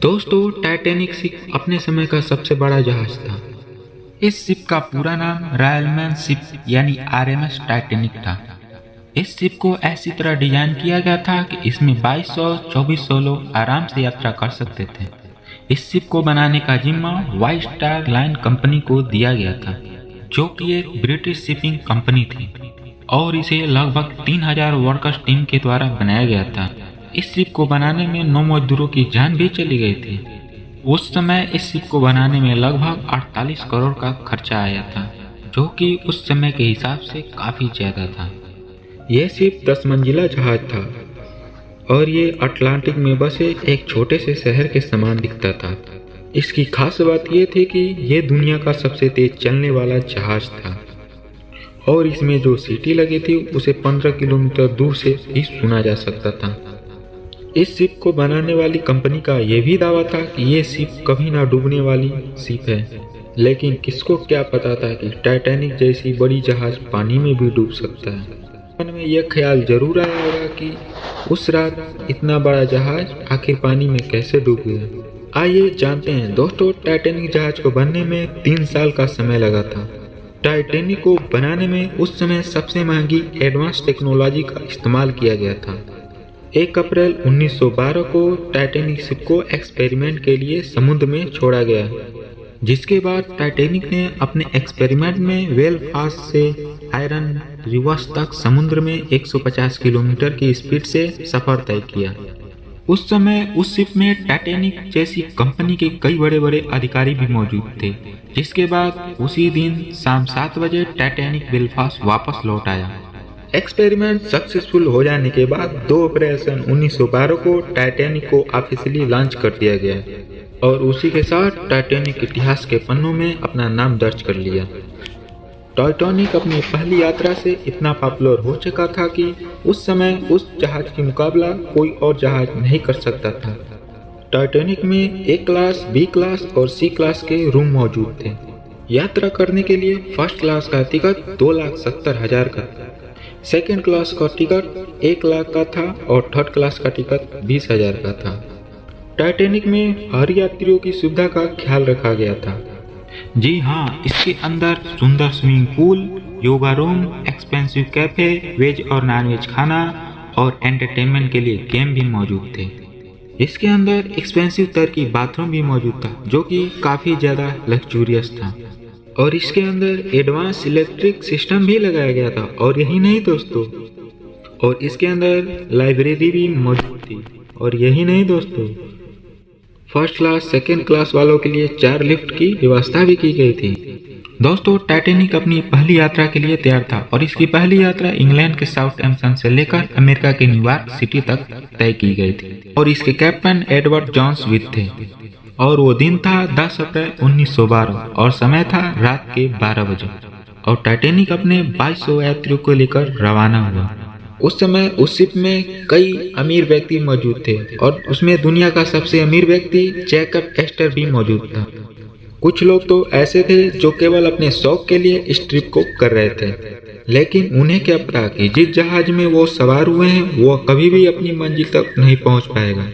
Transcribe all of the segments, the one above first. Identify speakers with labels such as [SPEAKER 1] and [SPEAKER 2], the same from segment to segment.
[SPEAKER 1] दोस्तों, Titanic ship अपने समय का सबसे बड़ा जहाज था। इस शिप का पूरा नाम रॉयलमैन शिप यानी आरएमएस टाइटैनिक था। इस शिप को ऐसी तरह डिजाइन किया गया था कि इसमें 2200-2400 लोग आराम से यात्रा कर सकते थे। इस शिप को बनाने का जिम्मा व्हाइट स्टार लाइन कंपनी को दिया गया था, जो कि एक ब्रिटिश शिपिंग कंपनी थी, और इसे लगभग 3000 वर्कर्स टीम के द्वारा बनाया गया था। इस शिप को बनाने में 9 मजदूरों की जान भी चली गई थी। उस समय इस शिप को बनाने में लगभग 48 करोड़ का खर्चा आया था, जो कि उस समय के हिसाब से काफ़ी ज़्यादा था। यह शिप 10 मंजिला जहाज था और ये अटलांटिक में बसे एक छोटे से शहर के समान दिखता था। इसकी खास बात यह थी कि यह दुनिया का सबसे तेज चलने वाला जहाज था और इसमें जो सीटी लगी थी उसे 15 किलोमीटर दूर से भी सुना जा सकता था। इस शिप को बनाने वाली कंपनी का यह भी दावा था कि यह शिप कभी ना डूबने वाली शिप है, लेकिन किसको क्या पता था कि टाइटैनिक जैसी बड़ी जहाज पानी में भी डूब सकता है। मन में यह ख्याल जरूर आया होगा कि उस रात इतना बड़ा जहाज आखिर पानी में कैसे डूब गया। आइए जानते हैं दोस्तों, टाइटैनिक जहाज को बनने में 3 साल का समय लगा था। टाइटैनिक को बनाने में उस समय सबसे महंगी एडवांस टेक्नोलॉजी का इस्तेमाल किया गया था। 1 अप्रैल 1912 को टाइटैनिक शिप को एक्सपेरिमेंट के लिए समुद्र में छोड़ा गया, जिसके बाद टाइटैनिक ने अपने एक्सपेरिमेंट में बेलफास्ट से आयरन रिवर्स तक समुद्र में 150 किलोमीटर की स्पीड से सफर तय किया। उस समय उस शिप में टाइटैनिक जैसी कंपनी के कई बड़े बड़े अधिकारी भी मौजूद थे, जिसके बाद उसी दिन शाम 7 बजे टाइटैनिक बेलफास्ट वापस लौट आया। एक्सपेरिमेंट सक्सेसफुल हो जाने के बाद 2 अप्रैल सन 1912 को टाइटैनिक को ऑफिशियली लॉन्च कर दिया गया और उसी के साथ टाइटैनिक इतिहास के पन्नों में अपना नाम दर्ज कर लिया। टाइटैनिक अपनी पहली यात्रा से इतना पॉपुलर हो चुका था कि उस समय उस जहाज की मुकाबला कोई और जहाज नहीं कर सकता था। टाइटैनिक में A क्लास, B क्लास और C क्लास के रूम मौजूद थे। यात्रा करने के लिए फर्स्ट क्लास का टिकट 2,70,000 का, सेकेंड क्लास का टिकट 1 लाख का था और थर्ड क्लास का टिकट 20,000 का था। टाइटैनिक में हर यात्रियों की सुविधा का ख्याल रखा गया था। जी हाँ, इसके अंदर सुंदर swimming pool, yoga room, expensive cafe, veg और नॉन-वेज खाना और एंटरटेनमेंट के लिए गेम भी मौजूद थे। इसके अंदर एक्सपेंसिव तरह बाथरूम भी मौजूद था, जो कि काफ़ी ज़्यादा लग्जूरियस था, और इसके अंदर एडवांस इलेक्ट्रिक सिस्टम भी लगाया गया था। और यही नहीं दोस्तों, और इसके अंदर लाइब्रेरी भी मौजूद थी। और यही नहीं दोस्तों, फर्स्ट क्लास, सेकेंड क्लास वालों के लिए 4 लिफ्ट की व्यवस्था भी की गई थी। दोस्तों, टाइटैनिक अपनी पहली यात्रा के लिए तैयार था और इसकी पहली यात्रा इंग्लैंड के साउथहैम्पटन से लेकर अमेरिका के न्यूयॉर्क सिटी तक तय की गई थी और इसके कैप्टन एडवर्ड जॉन स्मिथ थे। और वो दिन था 10 अप्रैल 1912 और समय था रात के 12 बजे और टाइटैनिक अपने 2200 यात्रियों को लेकर रवाना हुआ। उस समय उस शिप में कई अमीर व्यक्ति मौजूद थे और उसमें दुनिया का सबसे अमीर व्यक्ति जैकब एस्टर भी मौजूद था। कुछ लोग तो ऐसे थे जो केवल अपने शौक के लिए इस ट्रिप को कर रहे थे, लेकिन उन्हें क्या पता कि जिस जहाज में वो सवार हुए हैं वो कभी भी अपनी मंजिल तक नहीं पहुंच पाएगा।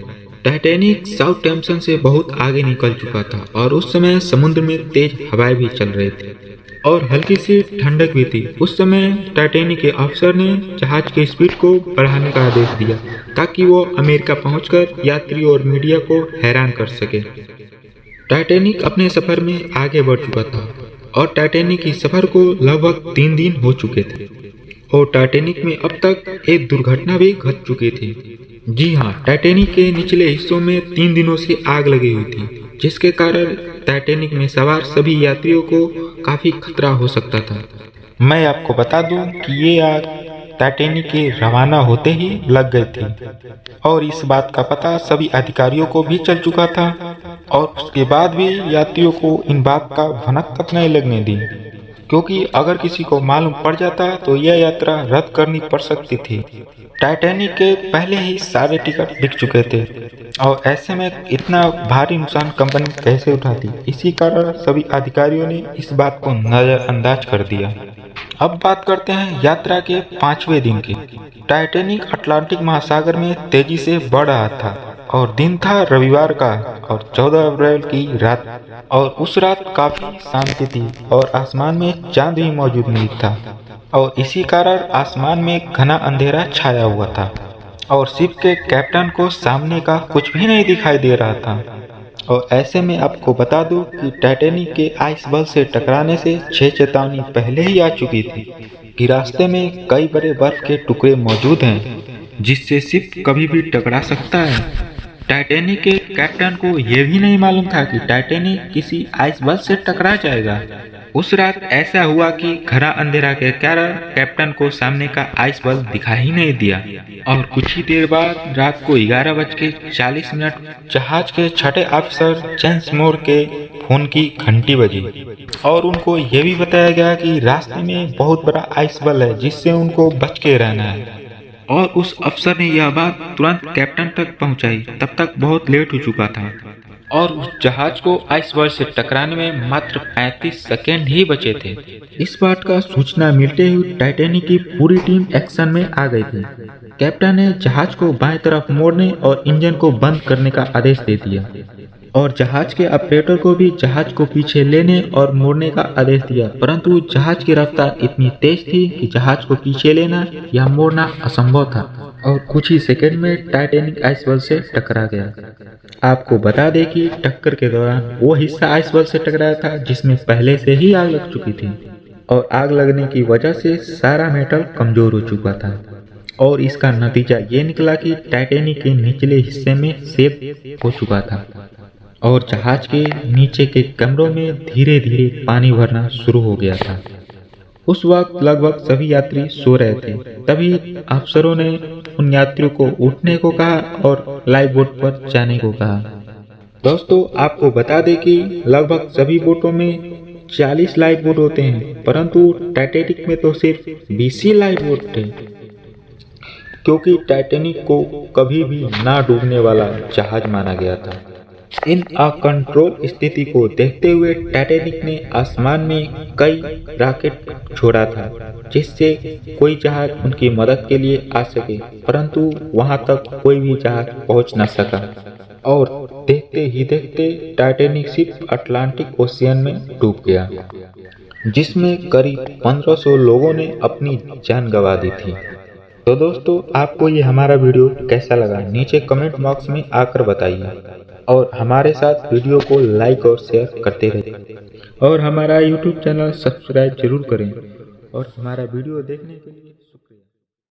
[SPEAKER 1] टाइटैनिक साउथहैम्पटन से बहुत आगे निकल चुका था और उस समय समुद्र में तेज हवाएं भी चल रही थी और हल्की सी ठंडक भी थी। उस समय टाइटैनिक के अफसर ने जहाज की स्पीड को बढ़ाने का आदेश दिया ताकि वो अमेरिका पहुंचकर यात्री और मीडिया को हैरान कर सके। टाइटैनिक अपने सफर में आगे बढ़ चुका था और टाइटैनिक की सफर को लगभग 3 दिन हो चुके थे और टाइटैनिक में अब तक एक दुर्घटना भी घट चुकी थी। जी हाँ, टाइटैनिक के निचले हिस्सों में 3 दिनों से आग लगी हुई थी, जिसके कारण टाइटैनिक में सवार सभी यात्रियों को काफी खतरा हो सकता था। मैं आपको बता दूं कि ये आग टाइटैनिक के रवाना होते ही लग गई थी और इस बात का पता सभी अधिकारियों को भी चल चुका था और उसके बाद भी यात्रियों को इन बात का भनक तक नहीं लगने दी, क्योंकि अगर किसी को मालूम पड़ जाता तो यह यात्रा रद्द करनी पड़ सकती थी। टाइटैनिक के पहले ही सारे टिकट बिक चुके थे और ऐसे में इतना भारी नुकसान कंपनी कैसे उठाती। इसी कारण सभी अधिकारियों ने इस बात को नजरअंदाज कर दिया। अब बात करते हैं यात्रा के 5वें दिन की। टाइटैनिक अटलांटिक महासागर में तेजी से बढ़ रहा था और दिन था रविवार का और 14 अप्रैल की रात, और उस रात काफी शांति थी और आसमान में चांद भी मौजूद नहीं था, और इसी कारण आसमान में घना अंधेरा छाया हुआ था और शिप के कैप्टन को सामने का कुछ भी नहीं दिखाई दे रहा था। और ऐसे में आपको बता दूं कि टाइटैनिक के आइसबर्ग से टकराने से 6 चेतावनी पहले ही आ चुकी थी कि रास्ते में कई बड़े बर्फ के टुकड़े मौजूद हैं जिससे शिप कभी भी टकरा सकता है। टाइटैनिक के कैप्टन को यह भी नहीं मालूम था कि टाइटैनिक किसी आइसबर्ग से टकरा जाएगा। उस रात ऐसा हुआ कि घना अंधेरा के कारण कैप्टन को सामने का आइसबर्ग दिखाई ही नहीं दिया, और कुछ ही देर बाद रात को 11:40 जहाज के छठे अफसर जेम्स मूर के फोन की घंटी बजी और उनको यह भी बताया गया कि रास्ते में बहुत बड़ा आइसबर्ग है जिससे उनको बच के रहना है। और उस अफसर ने यह बात तुरंत कैप्टन तक पहुंचाई। तब तक बहुत लेट हो चुका था और उस जहाज को आइसबर्ग से टकराने में मात्र 35 सेकेंड ही बचे थे। इस बात का सूचना मिलते ही टाइटैनिक की पूरी टीम एक्शन में आ गई थी। कैप्टन ने जहाज को बाएं तरफ मोड़ने और इंजन को बंद करने का आदेश दे दिया और जहाज के ऑपरेटर को भी जहाज को पीछे लेने और मोड़ने का आदेश दिया, परंतु जहाज की रफ्तार इतनी तेज थी कि जहाज को पीछे लेना या मोड़ना असंभव था और कुछ ही सेकंड में टाइटैनिक आइसबर्ग से टकरा गया। आपको बता दें कि टक्कर के दौरान वो हिस्सा आइसबर्ग से टकराया था जिसमें पहले से ही आग लग चुकी थी, और आग लगने की वजह से सारा मेटल कमजोर हो चुका था, और इसका नतीजा ये निकला कि टाइटैनिक के निचले हिस्से में सेप हो चुका था और जहाज के नीचे के कमरों में धीरे धीरे पानी भरना शुरू हो गया था। उस वक्त लगभग सभी यात्री सो रहे थे। तभी अफसरों ने उन यात्रियों को उठने को कहा और लाइफ बोट पर जाने को कहा। दोस्तों, आपको बता दें कि लगभग सभी बोटों में 40 लाइफ बोट होते हैं, परंतु टाइटैनिक में तो सिर्फ 20 ही लाइफ बोट थे, क्योंकि टाइटैनिक को कभी भी ना डूबने वाला जहाज माना गया था। इन अकंट्रोल स्थिति को देखते हुए टाइटैनिक ने आसमान में कई रॉकेट छोड़ा था जिससे कोई जहाज उनकी मदद के लिए आ सके, परंतु वहां तक कोई भी जहाज पहुंच न सका और देखते ही देखते टाइटैनिक शिप अटलांटिक ओशियन में डूब गया, जिसमें करीब 1500 लोगों ने अपनी जान गंवा दी थी। तो दोस्तों, आपको ये हमारा वीडियो कैसा लगा नीचे कमेंट बॉक्स में आकर बताइए, और हमारे साथ वीडियो को लाइक और शेयर करते रहिए, और हमारा YouTube चैनल सब्सक्राइब जरूर करें, और हमारा वीडियो देखने के लिए